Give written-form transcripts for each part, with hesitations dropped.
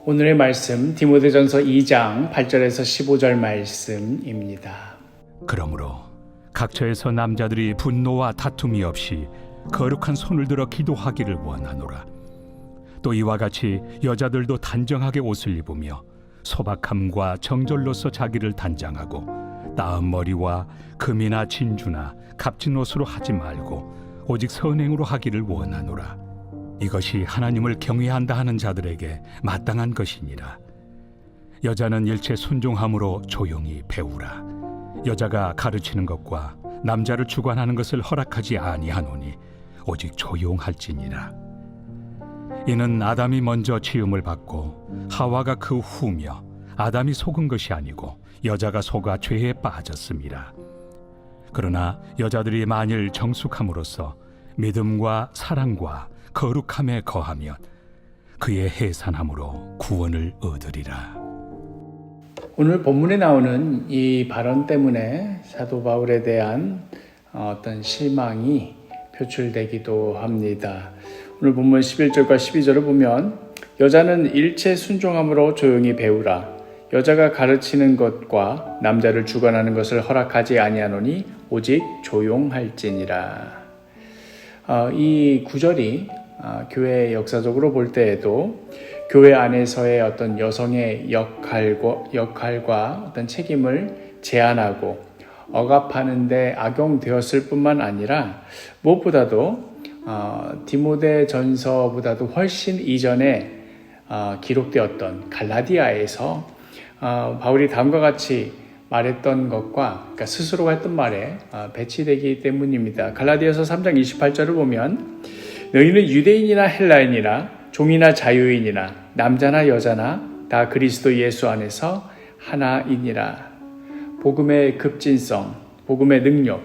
오늘의 말씀 디모데전서 2장 8절에서 15절 말씀입니다. 그러므로 각처에서 남자들이 분노와 다툼이 없이 거룩한 손을 들어 기도하기를 원하노라. 또 이와 같이 여자들도 단정하게 옷을 입으며 소박함과 정절로서 자기를 단장하고 나은 머리와 금이나 진주나 값진 옷으로 하지 말고 오직 선행으로 하기를 원하노라. 이것이 하나님을 경외한다 하는 자들에게 마땅한 것이니라. 여자는 일체 순종함으로 조용히 배우라. 여자가 가르치는 것과 남자를 주관하는 것을 허락하지 아니하노니 오직 조용할지니라. 이는 아담이 먼저 지음을 받고 하와가 그 후며 아담이 속은 것이 아니고 여자가 속아 죄에 빠졌음이라. 그러나 여자들이 만일 정숙함으로써 믿음과 사랑과 거룩함에 거하면 그의 해산함으로 구원을 얻으리라. 오늘 본문에 나오는 이 발언 때문에 사도 바울에 대한 어떤 실망이 표출되기도 합니다. 오늘 본문 11절과 12절을 보면 여자는 일체 순종함으로 조용히 배우라. 여자가 가르치는 것과 남자를 주관하는 것을 허락하지 아니하노니 오직 조용할지니라. 이 구절이 교회 역사적으로 볼 때에도 교회 안에서의 어떤 여성의 역할과 어떤 책임을 제한하고 억압하는 데 악용되었을 뿐만 아니라 무엇보다도 디모데 전서보다도 훨씬 이전에 기록되었던 갈라디아에서 바울이 다음과 같이 말했던 것과 그러니까 스스로가 했던 말에 배치되기 때문입니다. 갈라디아서 3장 28절을 보면 너희는 유대인이나 헬라인이나 종이나 자유인이나 남자나 여자나 다 그리스도 예수 안에서 하나이니라. 복음의 급진성, 복음의 능력,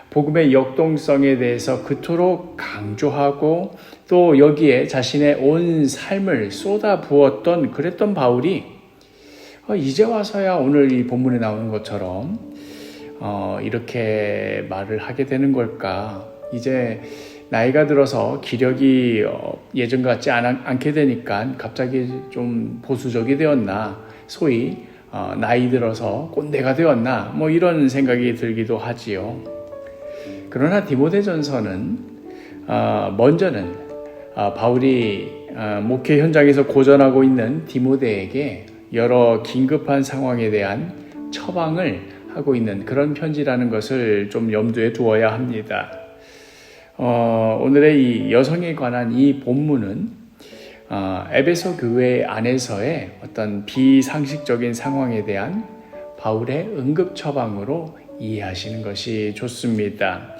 복음의 역동성에 대해서 그토록 강조하고 또 여기에 자신의 온 삶을 쏟아부었던 그랬던 바울이 이제 와서야 오늘 이 본문에 나오는 것처럼 이렇게 말을 하게 되는 걸까? 이제 나이가 들어서 기력이 예전 같지 않게 되니까 갑자기 좀 보수적이 되었나? 소위 나이 들어서 꼰대가 되었나? 뭐 이런 생각이 들기도 하지요. 그러나 디모데전서는 먼저는 바울이 목회 현장에서 고전하고 있는 디모데에게 여러 긴급한 상황에 대한 처방을 하고 있는 그런 편지라는 것을 좀 염두에 두어야 합니다. 오늘의 이 여성에 관한 이 본문은 에베소 교회 안에서의 어떤 비상식적인 상황에 대한 바울의 응급 처방으로 이해하시는 것이 좋습니다.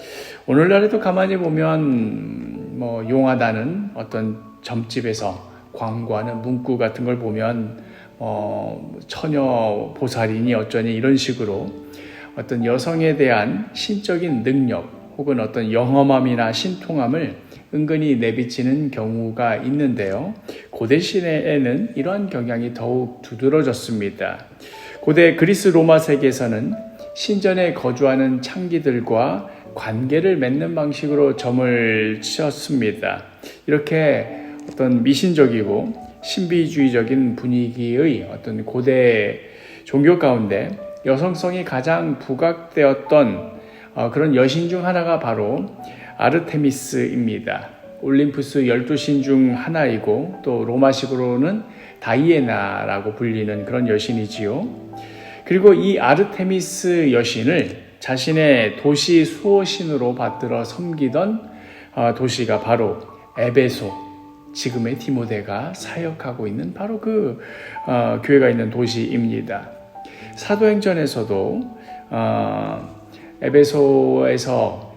오늘날에도 가만히 보면 용하다는 어떤 점집에서 광고하는 문구 같은 걸 보면 처녀 보살이니 어쩌니 이런 식으로 어떤 여성에 대한 신적인 능력 혹은 어떤 영험함이나 신통함을 은근히 내비치는 경우가 있는데요. 고대 시대에는 이러한 경향이 더욱 두드러졌습니다. 고대 그리스 로마 세계에서는 신전에 거주하는 창기들과 관계를 맺는 방식으로 점을 치었습니다. 이렇게 어떤 미신적이고 신비주의적인 분위기의 어떤 고대 종교 가운데 여성성이 가장 부각되었던 그런 여신 중 하나가 바로 아르테미스입니다. 올림푸스 12신 중 하나이고 또 로마식으로는 다이애나라고 불리는 그런 여신이지요. 그리고 이 아르테미스 여신을 자신의 도시 수호신으로 받들어 섬기던 도시가 바로 에베소, 지금의 디모데가 사역하고 있는 바로 그 교회가 있는 도시입니다. 사도행전에서도 에베소에서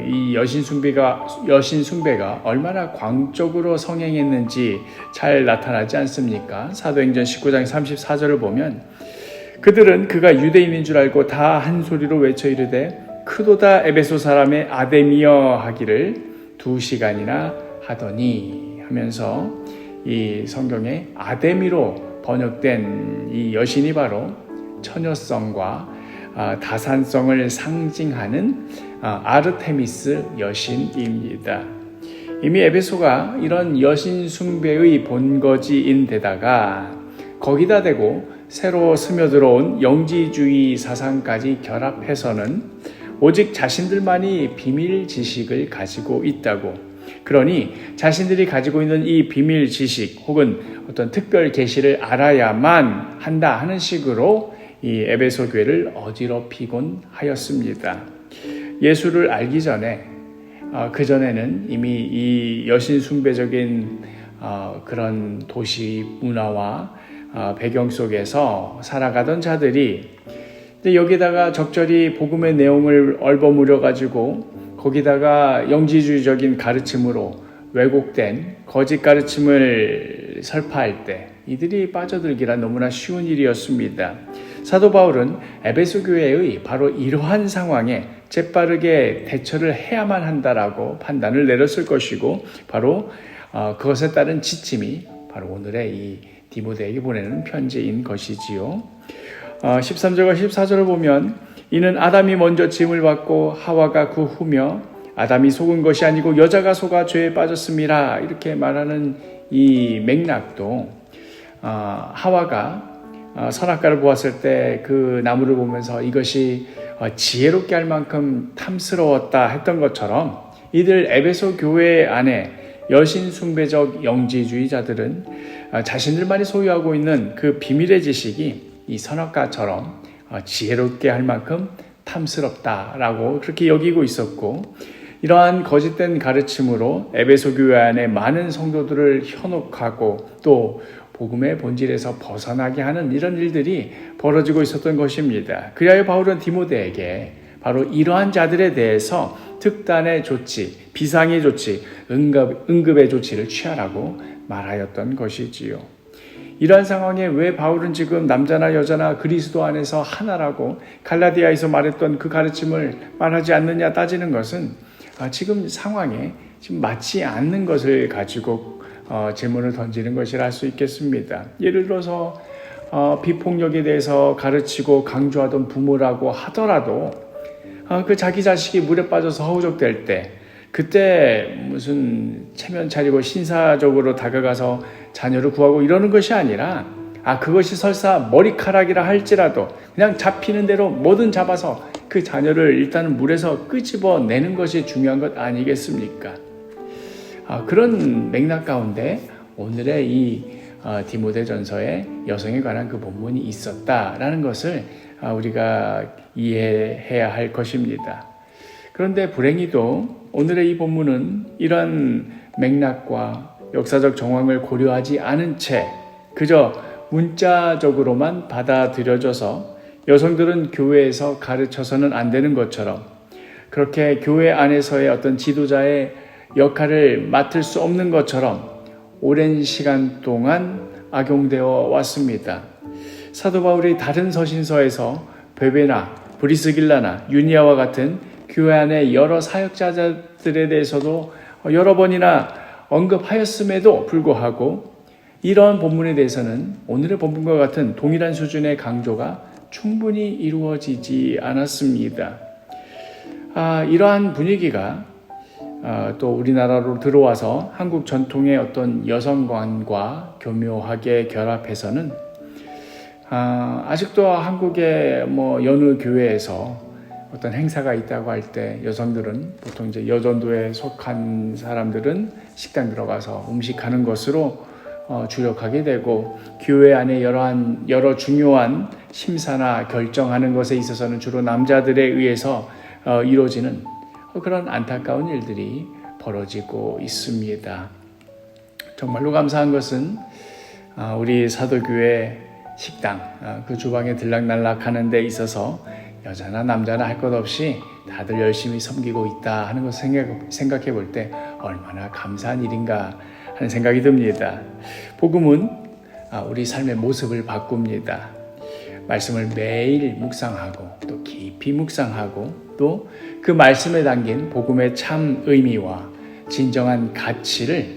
이 여신 숭배가 얼마나 광적으로 성행했는지 잘 나타나지 않습니까? 사도행전 19장 34절을 보면 그들은 그가 유대인인 줄 알고 다 한 소리로 외쳐 이르되 크도다 에베소 사람의 아데미여 하기를 2시간이나 하더니 하면서 이 성경에 아데미로 번역된 이 여신이 바로 처녀성과 다산성을 상징하는 아르테미스 여신입니다. 이미 에베소가 이런 여신 숭배의 본거지인데다가 거기다 대고 새로 스며들어온 영지주의 사상까지 결합해서는 오직 자신들만이 비밀 지식을 가지고 있다고, 그러니 자신들이 가지고 있는 이 비밀 지식 혹은 어떤 특별 계시를 알아야만 한다 하는 식으로 이 에베소 교회를 어지럽히곤 하였습니다. 예수를 알기 전에 그전에는 이미 이 여신 숭배적인 그런 도시 문화와 배경 속에서 살아가던 자들이, 근데 여기다가 적절히 복음의 내용을 얼버무려 가지고 거기다가 영지주의적인 가르침으로 왜곡된 거짓 가르침을 설파할 때 이들이 빠져들기란 너무나 쉬운 일이었습니다. 사도 바울은 에베소 교회의 바로 이러한 상황에 재빠르게 대처를 해야만 한다라고 판단을 내렸을 것이고, 바로 그것에 따른 지침이 바로 오늘의 이 디모데에게 보내는 편지인 것이지요. 13절과 14절을 보면 이는 아담이 먼저 짐을 받고 하와가 그 후며 아담이 속은 것이 아니고 여자가 속아 죄에 빠졌습니다. 이렇게 말하는 이 맥락도 하와가 선악과를 보았을 때 그 나무를 보면서 이것이 지혜롭게 할 만큼 탐스러웠다 했던 것처럼, 이들 에베소 교회 안에 여신 숭배적 영지주의자들은 자신들만이 소유하고 있는 그 비밀의 지식이 이 선악과처럼 지혜롭게 할 만큼 탐스럽다라고 그렇게 여기고 있었고, 이러한 거짓된 가르침으로 에베소 교회 안에 많은 성도들을 현혹하고 또 복음의 본질에서 벗어나게 하는 이런 일들이 벌어지고 있었던 것입니다. 그리하여 바울은 디모데에게 바로 이러한 자들에 대해서 특단의 조치, 비상의 조치, 응급의 조치를 취하라고 말하였던 것이지요. 이러한 상황에 왜 바울은 지금 남자나 여자나 그리스도 안에서 하나라고 갈라디아에서 말했던 그 가르침을 말하지 않느냐 따지는 것은 지금 상황에 지금 맞지 않는 것을 가지고 질문을 던지는 것이라 할 수 있겠습니다. 예를 들어서 비폭력에 대해서 가르치고 강조하던 부모라고 하더라도 그 자기 자식이 물에 빠져서 허우적댈 때 그때 무슨 체면 차리고 신사적으로 다가가서 자녀를 구하고 이러는 것이 아니라 그것이 설사 머리카락이라 할지라도 그냥 잡히는 대로 뭐든 잡아서 그 자녀를 일단은 물에서 끄집어내는 것이 중요한 것 아니겠습니까? 그런 맥락 가운데 오늘의 이 디모데전서에 여성에 관한 그 본문이 있었다라는 것을 우리가 이해해야 할 것입니다. 그런데 불행히도 오늘의 이 본문은 이런 맥락과 역사적 정황을 고려하지 않은 채 그저 문자적으로만 받아들여져서 여성들은 교회에서 가르쳐서는 안 되는 것처럼, 그렇게 교회 안에서의 어떤 지도자의 역할을 맡을 수 없는 것처럼 오랜 시간 동안 악용되어 왔습니다. 사도 바울이 다른 서신서에서 베베나, 브리스길라나, 유니아와 같은 교회 안의 여러 사역자들에 대해서도 여러 번이나 언급하였음에도 불구하고 이러한 본문에 대해서는 오늘의 본문과 같은 동일한 수준의 강조가 충분히 이루어지지 않았습니다. 이러한 분위기가 또 우리나라로 들어와서 한국 전통의 어떤 여성관과 교묘하게 결합해서는 아직도 한국의 여느 교회에서 어떤 행사가 있다고 할 때 여성들은 보통 이제 여전도에 속한 사람들은 식당 들어가서 음식하는 것으로 주력하게 되고, 교회 안에 여러 중요한 심사나 결정하는 것에 있어서는 주로 남자들에 의해서 이루어지는 그런 안타까운 일들이 벌어지고 있습니다. 정말로 감사한 것은 우리 사도교회 식당 그 주방에 들락날락 하는 데 있어서 여자나 남자나 할 것 없이 다들 열심히 섬기고 있다 하는 것을 생각해 볼 때 얼마나 감사한 일인가 하는 생각이 듭니다. 복음은 우리 삶의 모습을 바꿉니다. 말씀을 매일 묵상하고 또 깊이 묵상하고 또 그 말씀에 담긴 복음의 참 의미와 진정한 가치를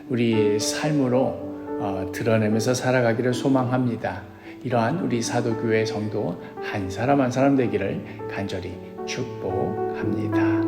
우리 삶으로 드러내면서 살아가기를 소망합니다. 이러한 우리 사도교회 성도 한 사람 한 사람 되기를 간절히 축복합니다.